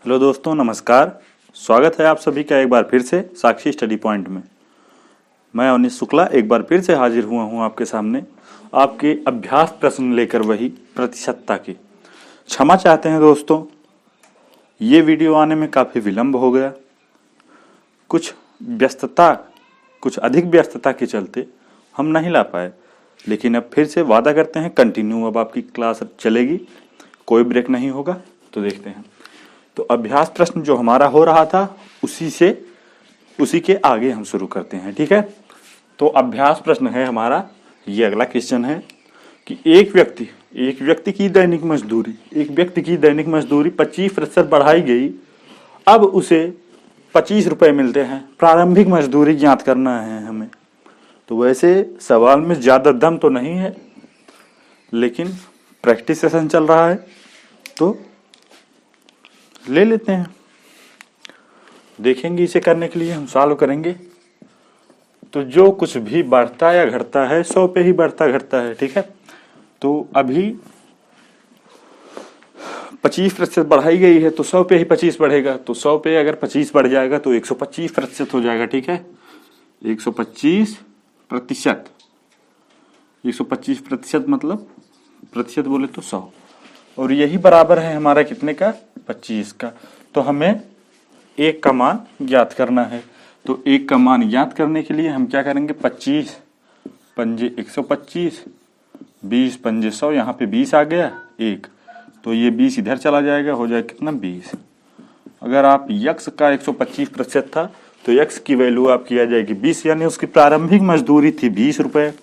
Hello दोस्तों, नमस्कार। स्वागत है आप सभी का एक बार फिर से साक्षी स्टडी पॉइंट में। मैं अवनीश शुक्ला एक बार फिर से हाजिर हुआ हूं आपके सामने, आपके अभ्यास प्रश्न लेकर, वही प्रतिशतता की। क्षमा चाहते हैं दोस्तों, ये वीडियो आने में काफ़ी विलंब हो गया। कुछ अधिक व्यस्तता के चलते हम नहीं ला पाए, लेकिन अब फिर से वादा करते हैं कंटिन्यू अब आपकी क्लास चलेगी, कोई ब्रेक नहीं होगा। तो देखते हैं। तो अभ्यास प्रश्न जो हमारा हो रहा था उसी के आगे हम शुरू करते हैं, ठीक है। तो अभ्यास प्रश्न है हमारा, ये अगला क्वेश्चन है कि एक व्यक्ति की दैनिक मजदूरी 25% बढ़ाई गई, अब उसे 25 रुपए मिलते हैं। प्रारंभिक मजदूरी ज्ञात करना है हमें। तो वैसे सवाल में ज्यादा दम तो नहीं है, लेकिन प्रैक्टिस सेशन चल रहा है तो ले लेते हैं। देखेंगे, इसे करने के लिए हम सॉल्व करेंगे। तो जो कुछ भी बढ़ता या घटता है 100 पे ही बढ़ता घटता है, ठीक है। तो अभी 25% बढ़ाई गई है तो 100 पे ही 25 बढ़ेगा। तो 100 पे अगर 25 बढ़ जाएगा तो 125% हो जाएगा, ठीक है। 125%, 125% मतलब प्रतिशत बोले तो 100, और यही बराबर है हमारा कितने का, 25 का। तो हमें एक का मान ज्ञात करना है। तो एक का मान ज्ञात करने के लिए हम क्या करेंगे, 25 पंजे 125, 20 पंजे 100, यहाँ पे 20 आ गया एक, तो ये 20 इधर चला जाएगा, हो जाएगा कितना 20। अगर आप यक्स का 125% था तो यक्स की वैल्यू आपकी आ जाएगी 20, यानी उसकी प्रारंभिक मजदूरी थी 20 रुपए,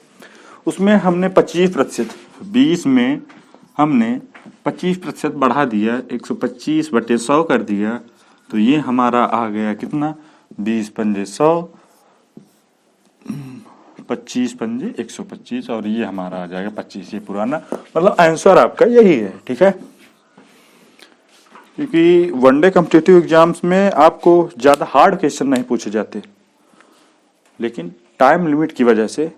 उसमें हमने 25%, 20 में हमने 25% बढ़ा दिया, 125/100 कर दिया, तो ये हमारा आ गया कितना, 20 पंजे 100, 25 पंजे 125, और ये हमारा आ जाएगा 25। ये पुराना मतलब आंसर आपका यही है, ठीक है। क्योंकि वनडे कॉम्पिटिटिव एग्जाम्स में आपको ज्यादा हार्ड क्वेश्चन नहीं पूछे जाते, लेकिन टाइम लिमिट की वजह से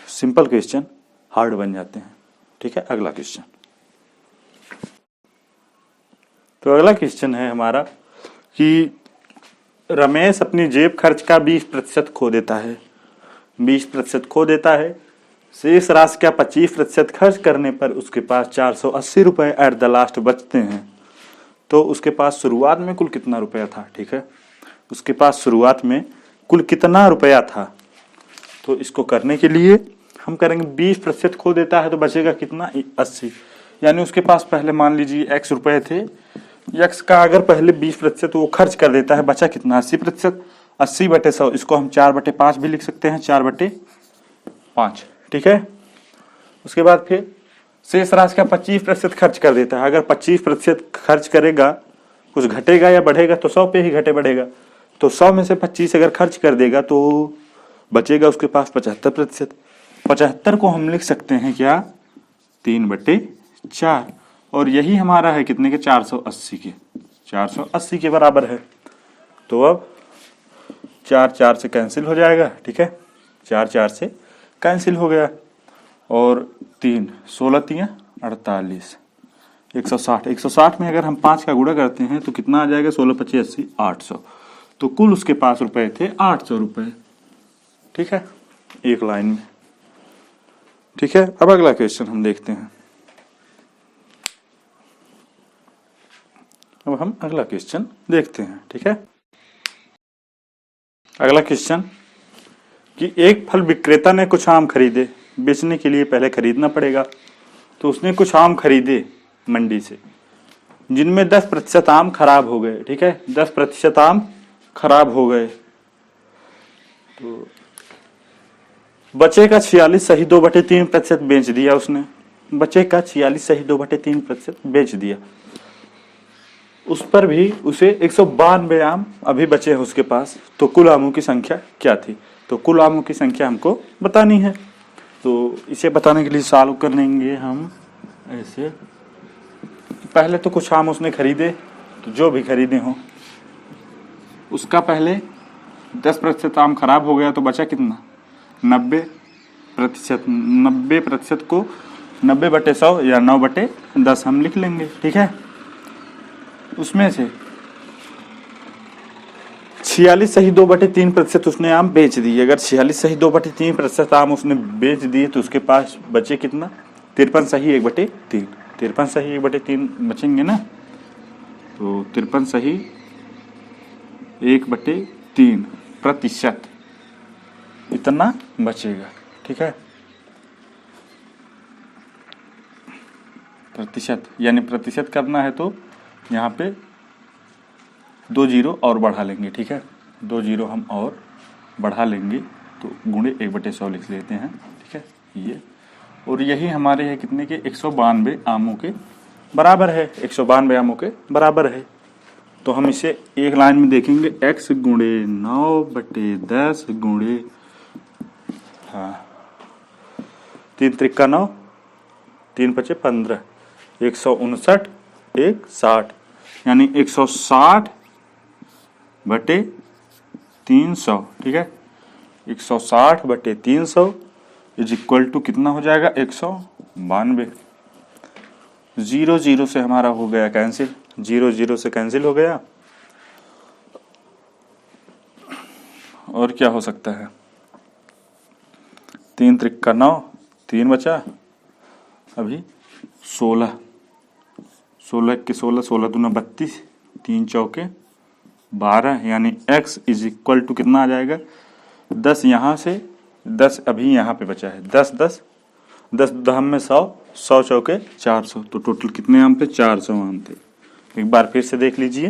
सिंपल क्वेश्चन हार्ड बन जाते हैं, ठीक है। अगला क्वेश्चन, तो अगला क्वेश्चन है हमारा कि रमेश अपनी जेब खर्च का 20% खो देता है। 20% खो देता है। शेष राशि का 25% खर्च करने पर उसके पास 480 रुपए एट द लास्ट बचते हैं। तो उसके पास शुरुआत में कुल कितना रुपया था, ठीक है। उसके पास शुरुआत में कुल कितना रुपया था। तो इसको करने के लिए हम करेंगे, 20% खो देता है तो बचेगा कितना, 80। यानी उसके पास पहले मान लीजिए x रुपए थे, x का अगर पहले 20% वो खर्च कर देता है, बचा कितना 80%, 80/100। इसको हम 4/5 भी लिख सकते हैं, 4/5, ठीक है। उसके बाद फिर शेष राशि का 25% खर्च कर देता है। अगर 25% खर्च करेगा, कुछ घटेगा या बढ़ेगा तो 100 पे ही घटे बढ़ेगा। तो 100 में से 25 अगर खर्च कर देगा तो बचेगा उसके पास 75%। 75 को हम लिख सकते हैं क्या, 3/4, और यही हमारा है कितने के, 480 के बराबर है। तो अब 4 से कैंसिल हो जाएगा, ठीक है। 4 से कैंसिल हो गया, और 3 16 3 48, 160। 160 में अगर हम 5 का गुणा करते हैं तो कितना आ जाएगा, 16 25 80, 800। तो कुल उसके पास रुपए थे 800 रुपए, ठीक है, एक लाइन में, ठीक है। अब अगला क्वेश्चन हम देखते हैं। अब हम अगला क्वेश्चन देखते हैं, ठीक है। अगला क्वेश्चन कि एक फल विक्रेता ने कुछ आम खरीदे, बेचने के लिए पहले खरीदना पड़ेगा। तो उसने कुछ आम खरीदे मंडी से, जिनमें 10% आम खराब हो गए, ठीक है। 10% आम खराब हो गए, तो बचे का 46 सही 2/3% बेच दिया उसने। बचे का 46 सही 2/3% बेच दिया। उस पर भी उसे 192 आम अभी बचे हैं उसके पास। तो कुल आमों की संख्या क्या थी। तो कुल आमों की संख्या हमको बतानी है। तो इसे बताने के लिए सॉल्व कर लेंगे हम ऐसे। पहले तो कुछ आम उसने खरीदे, तो जो भी खरीदे हों उसका पहले 10% आम खराब हो गया, तो बचा कितना, 90%। 90% को 90/100 या 9/10 हम लिख लेंगे, ठीक है। उसमें से 46 सही 2/3% उसने आम बेच दिए। अगर 46 सही 2/3% आम उसने बेच दिए तो उसके पास बचे कितना? 53 सही 1/3। 53 सही 1/3 बचेंगे ना, तो 53 सही 1/3% इतना बचेगा। ठीक है, प्रतिशत, यानी प्रतिशत करना है तो यहाँ पे 2 जीरो और बढ़ा लेंगे। ठीक है, 2 जीरो हम और बढ़ा लेंगे तो गुणे 1/100 लिख लेते हैं। ठीक है, ये और यही हमारे है कितने के 192 आमों के बराबर है। 192 आमों के बराबर है। तो हम इसे एक लाइन में देखेंगे, x गुणे 9/10 गुणे 3 त्रिका 9, 3 पचे 15, 159 1 60, यानी 160/300। ठीक है, 160/300 इज इक्वल टू कितना हो जाएगा? 192। 0 0 से हमारा हो गया कैंसिल, 0 0 से कैंसिल हो गया। और क्या हो सकता है? 3 त्रिका 9, 3 बचा, अभी 16, 16 के 16, 16 दूना 32, 3 चौके 12, यानी x इज इक्वल टू कितना आ जाएगा? 10 यहाँ से 10 अभी यहाँ पे बचा है, 10 10 10 दहम में 100, 100 चौके 400, तो टोटल कितने आम थे? 400 आम थे। एक बार फिर से देख लीजिए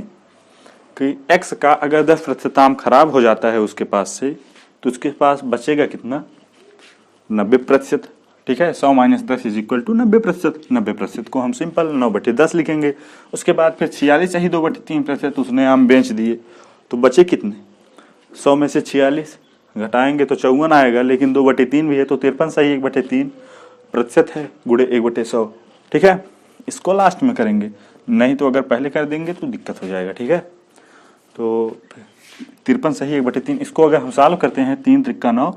कि x का अगर 10% आम खराब हो जाता है उसके पास से, तो उसके पास बचेगा कितना? 90%। ठीक है, 100 - 10 इज इक्वल टू 90%। 90% को हम सिंपल 9/10 लिखेंगे। उसके बाद फिर 46 सही 2/3% उसने आम बेच दिए, तो बचे कितने? 100 में से 46 घटाएंगे तो 54 आएगा, लेकिन 2/3 भी है तो 53 सही 1/3% है गुणे 1/100। ठीक है, इसको लास्ट में करेंगे, नहीं तो अगर पहले कर देंगे तो दिक्कत हो जाएगा। ठीक है, तो 53 सही 1/3, इसको अगर हम सॉल्व करते हैं, 3 त्रिका 9,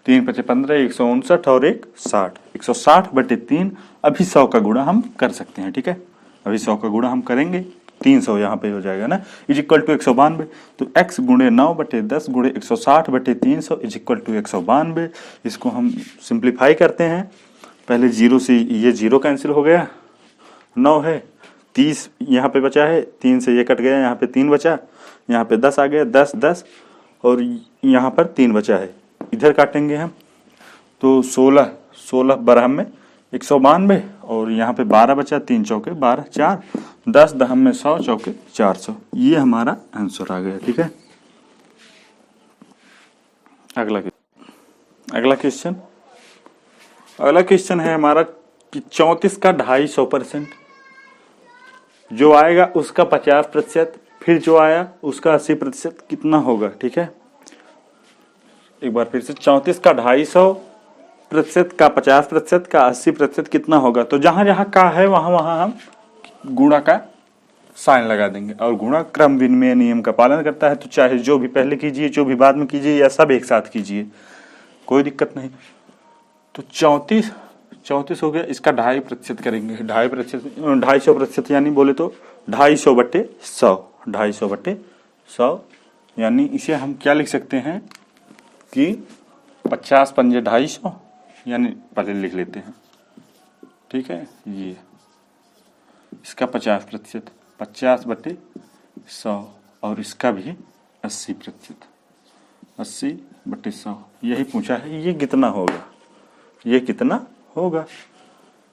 3 पचे 15, 159 और 1 60, 160/3। अभी 100 का गुणा हम कर सकते हैं। ठीक है, अभी 100 का गुणा हम करेंगे, 300 यहाँ पे हो जाएगा ना, इज इक्वल टू 192। तो x गुणे 9/10 गुणे 160/300 इज इक्वल टू 192। इसको हम सिंप्लीफाई करते हैं, पहले 0 से ये 0 कैंसिल हो गया, 9 है, 30 यहाँ पे बचा है, 3 से ये कट गया, यहाँ पे 3 बचा, यहाँ पे 10 आ गया, 10 10 और यहाँ पर 3 बचा है, इधर काटेंगे हम तो 16 16 बरहम में 192 और यहाँ पे 12 बचा, 3 चौके 12, 4 10 दहम में 100 चौके 400। ये हमारा आंसर आ गया। ठीक है, अगला क्वेश्चन है हमारा कि 34 का 250%, जो आएगा उसका 50%, फिर जो आया उसका 80% कितना होगा? ठीक है, एक बार फिर से, 34 का 250%, का 50%, का 80% कितना होगा? तो जहां जहां का है वहां वहां हम गुणा का साइन लगा देंगे, और गुणा क्रम विनिमय नियम का पालन करता है, तो चाहे जो भी पहले कीजिए, जो भी बाद में कीजिए, या सब एक साथ कीजिए, कोई दिक्कत नहीं। तो 34 हो गया, इसका 2.5% करेंगे, 250%, यानी बोले तो 250/100, 250/100, यानी इसे हम क्या लिख सकते हैं कि 50 पंजे 250, यानी पहले लिख लेते हैं। ठीक है, ये इसका 50%, 50/100, और इसका भी 80%, 80/100। यही पूछा है, ये कितना होगा, ये कितना होगा?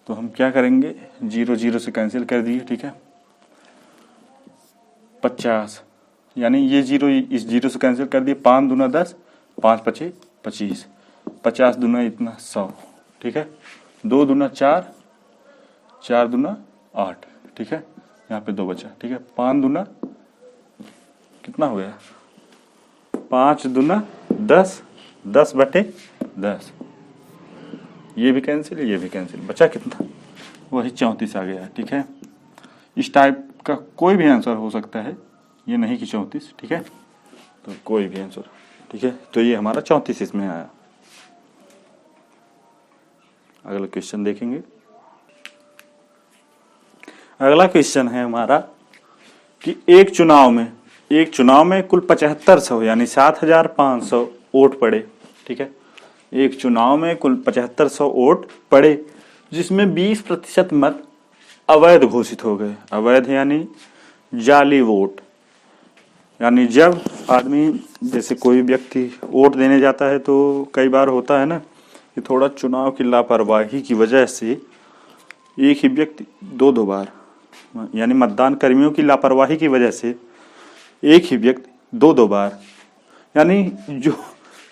तो हम क्या करेंगे, 0 0 से कैंसिल कर दिए। ठीक है, 50, यानी ये 0 इस 0 से कैंसिल कर दिए, 5 दूना 10, 5 पचे 25, 50 दूना इतना 100। ठीक है, 2 दूना 4, 4 दूना 8। ठीक है, यहाँ पे 2 बचा। ठीक है, 5 दूना कितना हो गया, 5 दूना 10, 10/10, ये भी कैंसिल, ये भी कैंसिल, बचा कितना? वही 34 आ गया। ठीक है, इस टाइप का कोई भी आंसर हो सकता है, ये नहीं कि 34। ठीक है, तो कोई भी आंसर। ठीक है, तो ये हमारा 34 इसमें आया। अगला क्वेश्चन देखेंगे। अगला क्वेश्चन है हमारा कि एक चुनाव में एक चुनाव में कुल 7500 यानी 7500 वोट पड़े, ठीक है। एक चुनाव में कुल 7500 वोट पड़े, जिसमें 20% मत अवैध घोषित हो गए। अवैध यानी जाली वोट, यानी जब आदमी, जैसे कोई व्यक्ति वोट देने जाता है तो कई बार होता है ना कि थोड़ा चुनाव की लापरवाही की वजह से एक ही व्यक्ति दो बार, यानी मतदान कर्मियों की लापरवाही की वजह से एक ही व्यक्ति दो बार, यानी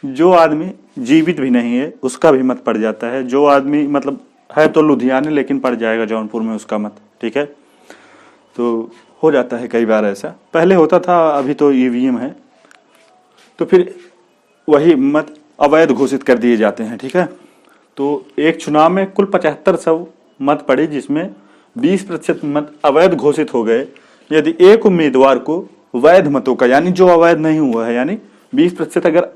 जो आदमी जीवित भी नहीं है उसका भी मत पड़ जाता है। जो आदमी मतलब है तो लुधियाने लेकिन पड़ जाएगा जौनपुर में उसका मत, ठीक है। तो हो जाता है कई बार ऐसा, पहले होता था, अभी तो ईवीएम है, तो फिर वही मत अवैध घोषित कर दिए जाते हैं, ठीक है। तो एक चुनाव में कुल 7500 मत पड़े, जिसमें 20% मत अवैध घोषित हो गए। यदि एक उम्मीदवार को वैध मतों का, यानी जो अवैध नहीं हुआ है, यानी 20% अगर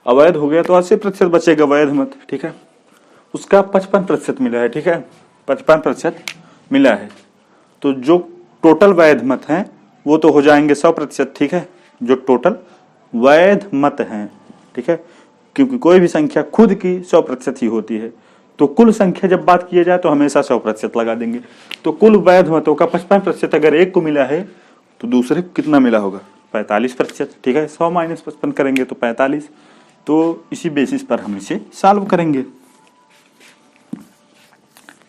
अवैध हो गया तो 80% बचेगा वैध मत, ठीक है। उसका 55% मिला है, ठीक है, 55% मिला है। तो जो टोटल वैध मत हैं वो तो हो जाएंगे 100%, ठीक है, जो टोटल वैध मत हैं, ठीक है, क्योंकि कोई भी संख्या खुद की 100% ही होती है। तो कुल संख्या जब बात किया जाए तो हमेशा 100% लगा देंगे। तो कुल वैध मतों का 55% अगर एक को मिला है तो दूसरे को कितना मिला होगा? 45%, ठीक है। 100 - 55 करेंगे तो 45। तो इसी बेसिस पर हम इसे सॉल्व करेंगे।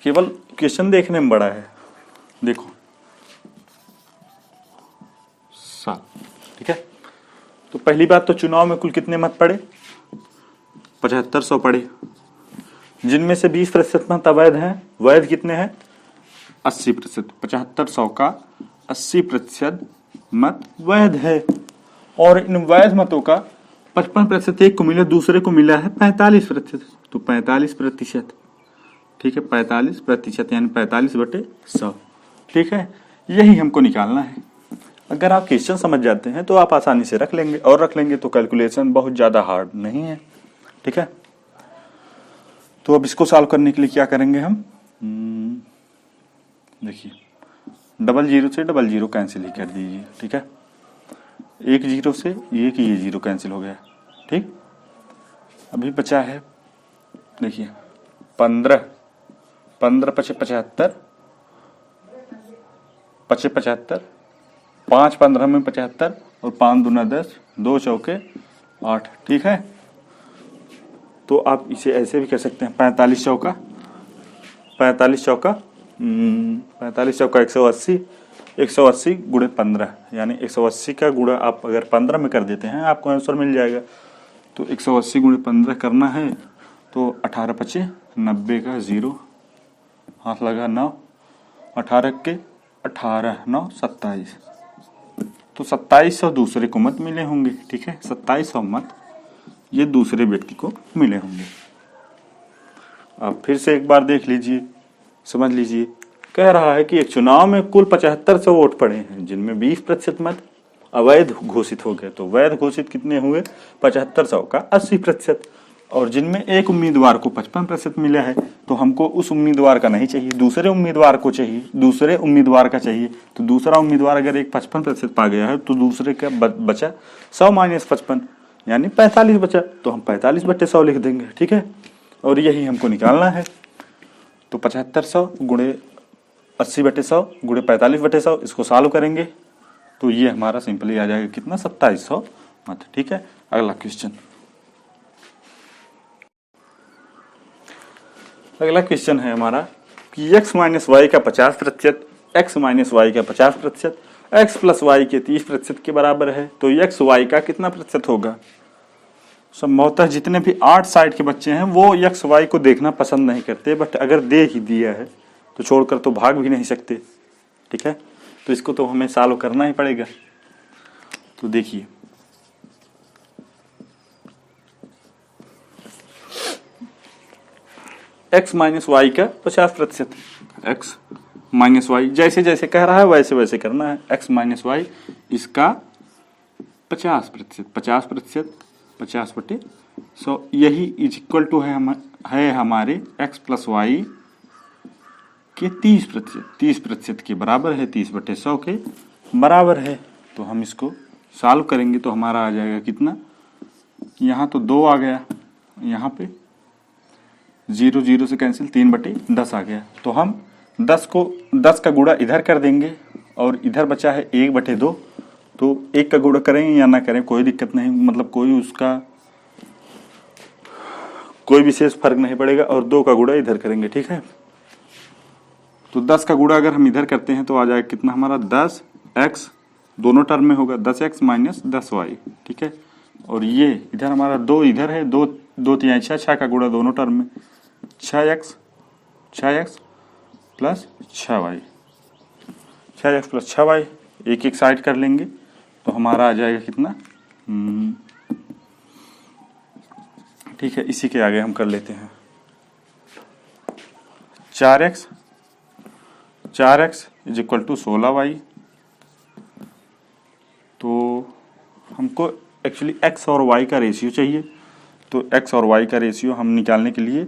केवल क्वेश्चन देखने में बड़ा है, देखो ठीक है। तो पहली बात तो चुनाव में कुल कितने मत पड़े? 7500 पड़े, जिनमें से 20% मत अवैध हैं। वैध कितने हैं? 80%। 7500 का 80% मत वैध है, और इन वैध मतों का 55% एक को मिला, दूसरे को मिला है 45%। तो 45%, ठीक है, 45% यानी 45/100, ठीक है। यही हमको निकालना है। अगर आप क्वेश्चन समझ जाते हैं तो आप आसानी से रख लेंगे, और रख लेंगे तो कैलकुलेशन बहुत ज्यादा हार्ड नहीं है, ठीक है। तो अब इसको सॉल्व करने के लिए क्या करेंगे हम? देखिए, 00 से 00 कैंसिल ही कर दीजिए, ठीक है। 10 से एक ये 0 कैंसिल हो गया, ठीक। अभी बचा है, देखिए 15 पचे 75, 5 15 में 75, और 5 दूना 10, 2 चौके 8, ठीक है। तो आप इसे ऐसे भी कर सकते हैं, 45 चौका 180, 180 गुणे 15, यानी 180 का गुणा आप अगर 15 में कर देते हैं आपको आंसर मिल जाएगा। तो 180 गुणे 15 करना है तो 18 पचे 90 का 0, हाथ लगा 9, 18 के 18 9 27, तो 2700 दूसरे को मत मिले होंगे, ठीक है। 2700 मत ये दूसरे व्यक्ति को मिले होंगे। आप फिर से एक बार देख लीजिए, समझ लीजिए। कह रहा है कि एक चुनाव में कुल 7500 वोट पड़े हैं, जिनमें 20% मत अवैध घोषित हो गए। तो वैध घोषित कितने हुए? 7500 का 80%, और जिनमें एक उम्मीदवार को 55% मिला है। तो हमको उस उम्मीदवार का नहीं चाहिए, दूसरे उम्मीदवार को चाहिए, दूसरे उम्मीदवार का चाहिए। तो दूसरा उम्मीदवार अगर एक 55% पा गया है तो दूसरे का बचा 100 - 55, यानी 45 बचा। तो हम 45/100 लिख देंगे, ठीक है। और यही हमको निकालना है। तो 7500 गुणे 80/100 गुणे 45/100, इसको सॉल्व करेंगे तो ये हमारा सिंपली आ जाएगा कितना? 2700 मत, ठीक है। अगला क्वेश्चन, अगला क्वेश्चन है हमारा कि x - y का 50%, x - y का 50%, x + y के 30% के बराबर है। तो x y का कितना प्रतिशत होगा? संभवतः जितने भी 8 साइड के बच्चे हैं वो x y को देखना पसंद नहीं करते, बट अगर दे ही दिया है तो छोड़कर तो भाग भी नहीं सकते, ठीक है। तो इसको तो हमें सॉल्व करना ही पड़ेगा। तो देखिए, x - y का 50%, x - y जैसे जैसे कह रहा है वैसे वैसे करना है। x - y इसका 50%, 50%, 50/100, यही इज इक्वल टू है हमारे x + y के 30%, 30% के बराबर है, 30/100 के बराबर है, तो हम इसको सॉल्व करेंगे तो हमारा आ जाएगा कितना, यहाँ तो 2 आ गया, यहाँ पे 0 0 से कैंसिल, 3/10 आ गया। तो हम 10 का गुणा इधर कर देंगे और इधर बचा है 1/2, तो 1 का गुणा करें या ना करें कोई दिक्कत नहीं, मतलब कोई विशेष फर्क नहीं पड़ेगा, और 2 का गुणा इधर करेंगे, ठीक है। तो 10 का गुणा अगर हम इधर करते हैं तो आ जाएगा कितना हमारा 10x, दोनों टर्म में होगा 10x माइनस 10y, ठीक है। और ये इधर हमारा 2 इधर है, 2 3 6 का गुणा दोनों टर्म में, 6x plus 6y, 6x plus 6y, एक साइड कर लेंगे तो हमारा आ जाएगा कितना, ठीक है। इसी के आगे हम कर लेते हैं 4x is equal to 16y। तो हमको एक्चुअली x और y का रेशियो चाहिए, तो x और y का रेशियो हम निकालने के लिए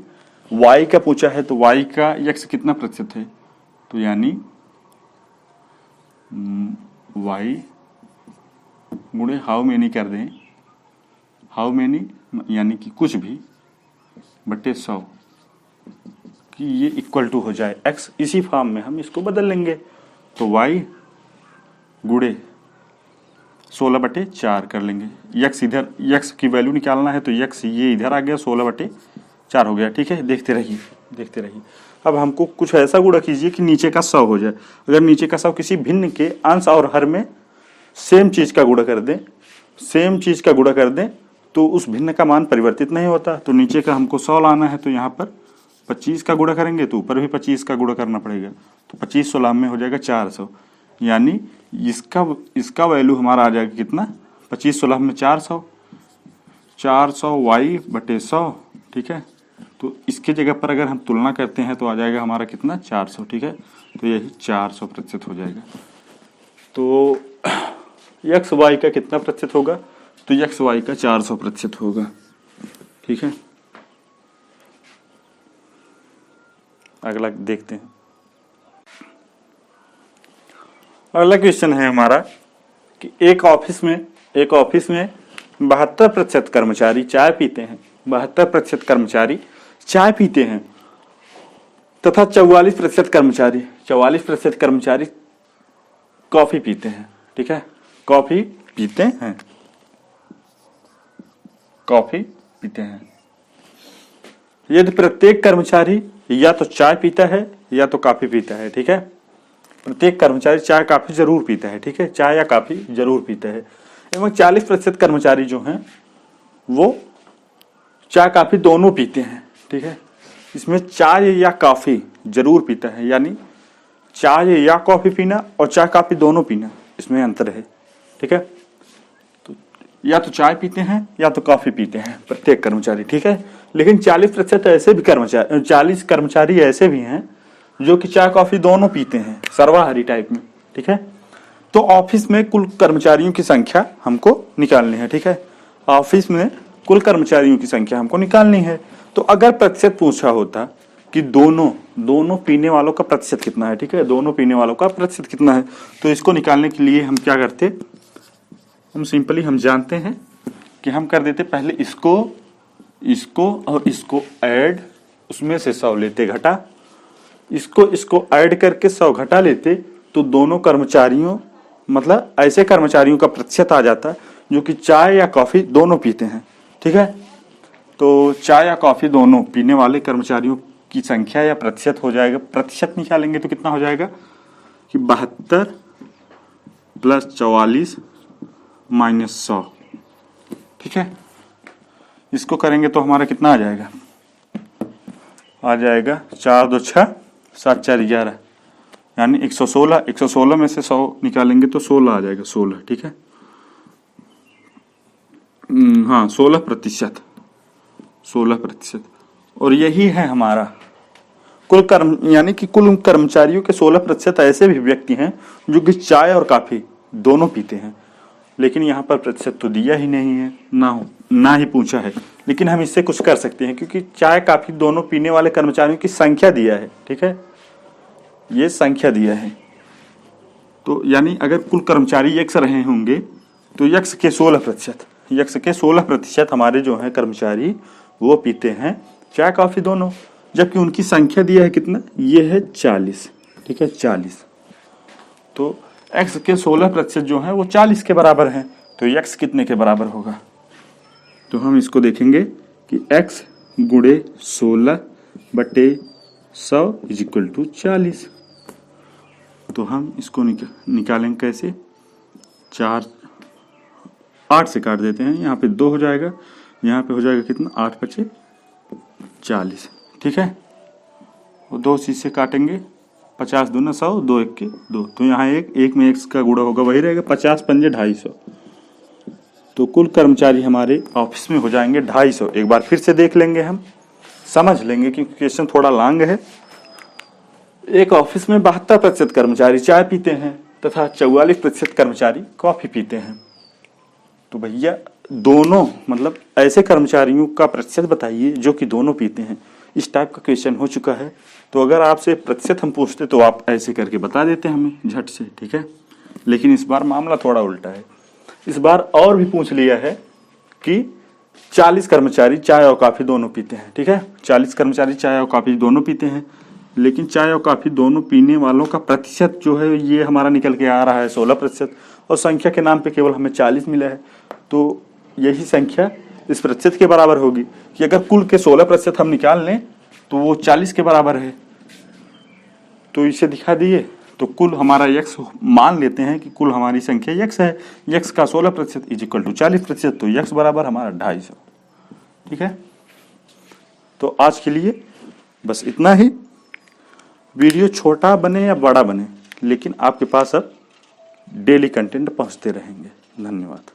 y का पूछा है, तो y का x कितना प्रतिशत है, तो यानी y गुणे हाउ मेनी कर दें, हाउ मेनी यानी कि कुछ भी बटे 100 कि ये इक्वल टू हो जाए x, इसी फॉर्म में हम इसको बदल लेंगे। तो y गुणे 16/4 कर लेंगे, x इधर, x की वैल्यू निकालना है तो x ये इधर आ गया, 16/4 हो गया, ठीक है। देखते रहिए। अब हमको कुछ ऐसा गुणा कीजिए कि नीचे का 100 हो जाए। अगर नीचे का 100 किसी भिन्न के अंश और हर में सेम चीज का गुणा कर दें तो उस भिन्न का मान परिवर्तित नहीं होता। तो नीचे का हमको 100 लाना है, तो यहाँ पर 25 का गुणा करेंगे तो ऊपर भी 25 का गुणा करना पड़ेगा, तो 25 16 में हो जाएगा 400, यानी इसका वैल्यू हमारा आ जाएगा कितना, 25 16 में 400 y बटे 100, ठीक है। तो इसके जगह पर अगर हम तुलना करते हैं तो आ जाएगा हमारा कितना, 400, ठीक है। तो यही 400% हो जाएगा। तो x y का कितना प्रतिशत होगा, तो x y का 400% होगा, ठीक है। अगला देखते हैं। अगला क्वेश्चन है हमारा कि एक ऑफिस में 72% कर्मचारी चाय पीते हैं, 72% कर्मचारी चाय पीते हैं तथा 44% कर्मचारी कॉफी पीते हैं, ठीक है। कॉफी पीते हैं। यदि प्रत्येक कर्मचारी या तो चाय पीता है या तो कॉफी पीता है, ठीक है। प्रत्येक कर्मचारी चाय कॉफी जरूर पीता है, ठीक है, चाय या कॉफी जरूर पीता है। एवं 40% कर्मचारी जो हैं वो चाय कॉफी दोनों पीते हैं, ठीक है। इसमें चाय या कॉफी जरूर पीता है, यानी चाय या कॉफी पीना और चाय कॉफी दोनों पीना, इसमें अंतर है, ठीक है। तो या तो चाय पीते हैं या तो कॉफी पीते हैं प्रत्येक कर्मचारी, ठीक है। लेकिन 40% ऐसे भी 40 कर्मचारी ऐसे भी हैं जो कि चाय कॉफी दोनों पीते हैं, सर्वाहारी टाइप में, ठीक है। तो ऑफिस में कुल कर्मचारियों की संख्या हमको निकालनी है, ठीक है। ऑफिस में कुल कर्मचारियों की संख्या हमको निकालनी है। तो अगर प्रतिशत पूछा होता कि दोनों पीने वालों का प्रतिशत कितना है, ठीक है, दोनों पीने वालों का प्रतिशत कितना है, तो इसको निकालने के लिए हम क्या करते, हम सिंपली हम जानते हैं कि हम कर देते पहले इसको और इसको ऐड, उसमें से 100 लेते घटा, इसको ऐड करके 100 घटा लेते, तो दोनों कर्मचारियों मतलब ऐसे कर्मचारियों का प्रतिशत आ जाता जो कि चाय या कॉफी दोनों पीते हैं, ठीक है। तो चाय या कॉफी दोनों पीने वाले कर्मचारियों की संख्या या प्रतिशत हो जाएगा। प्रतिशत निकालेंगे तो कितना हो जाएगा कि 72 प्लस 44 माइनस 100, ठीक है। इसको करेंगे तो हमारा कितना आ जाएगा, 4 2 6 7 4 11, यानी 116 में से 100 निकालेंगे तो 16 आ जाएगा, 16, ठीक है। हाँ 16%, और यही है हमारा यानी कि कुल कर्मचारियों के 16% ऐसे भी व्यक्ति हैं जो कि चाय और कॉफी दोनों पीते हैं। लेकिन यहाँ पर प्रतिशत तो दिया ही नहीं है, ना ही पूछा है। लेकिन हम इससे कुछ कर सकते हैं, क्योंकि चाय कॉफी दोनों पीने वाले कर्मचारियों की संख्या दिया है, ठीक है, ये संख्या दिया है। तो यानी अगर कुल कर्मचारी x रहे होंगे तो x के 16% हमारे जो हैं कर्मचारी वो पीते हैं चाय कॉफी दोनों, जबकि उनकी संख्या दिया है कितना, ये है 40। ठीक है, 40। तो x के 16% जो है वो 40 के बराबर है, तो x कितने के बराबर होगा? तो हम इसको देखेंगे कि x गुणे 16/100 = 40। तो हम इसको निकालेंगे कैसे? 8 से काट देते हैं, यहाँ पे 2 हो जाएगा, यहाँ पे हो जाएगा कितना, 8×5 = 40। ठीक है, वो 2 चीज से काटेंगे, 50 दूना 100, 2 1 के 2, तो यहाँ एक में x का गुणा होगा, वही रहेगा 50 पंजे 250। तो कुल कर्मचारी हमारे ऑफिस में हो जाएंगे 250। एक बार फिर से देख लेंगे, हम समझ लेंगे क्योंकि क्वेश्चन थोड़ा लॉन्ग है। एक ऑफिस में 72% कर्मचारी चाय पीते हैं तथा 44% कर्मचारी कॉफी पीते हैं। तो भैया दोनों मतलब ऐसे कर्मचारियों का प्रतिशत बताइए जो कि दोनों पीते हैं। इस टाइप का क्वेश्चन हो चुका है, तो अगर आपसे प्रतिशत हम पूछते तो आप ऐसे करके बता देते हमें झट से। ठीक है, लेकिन इस बार मामला थोड़ा उल्टा है। इस बार और भी पूछ लिया है कि 40 कर्मचारी चाय और कॉफी दोनों पीते हैं। ठीक है, 40 कर्मचारी चाय और कॉफी दोनों पीते हैं, लेकिन चाय और कॉफी दोनों पीने वालों का प्रतिशत जो है ये हमारा निकल के आ रहा है 16%, और संख्या के नाम पे केवल हमें 40 मिला है। तो यही संख्या इस प्रतिशत के बराबर होगी कि अगर कुल के 16% हम निकाल लें तो वो 40 के बराबर है। तो इसे दिखा दिए, तो कुल हमारा x मान लेते हैं कि कुल हमारी संख्या x है, x का 16% = 40%, तो x बराबर हमारा 250। ठीक है, तो आज के लिए बस इतना ही। वीडियो छोटा बने या बड़ा बने, लेकिन आपके पास अब डेली कंटेंट पहुंचते रहेंगे। धन्यवाद।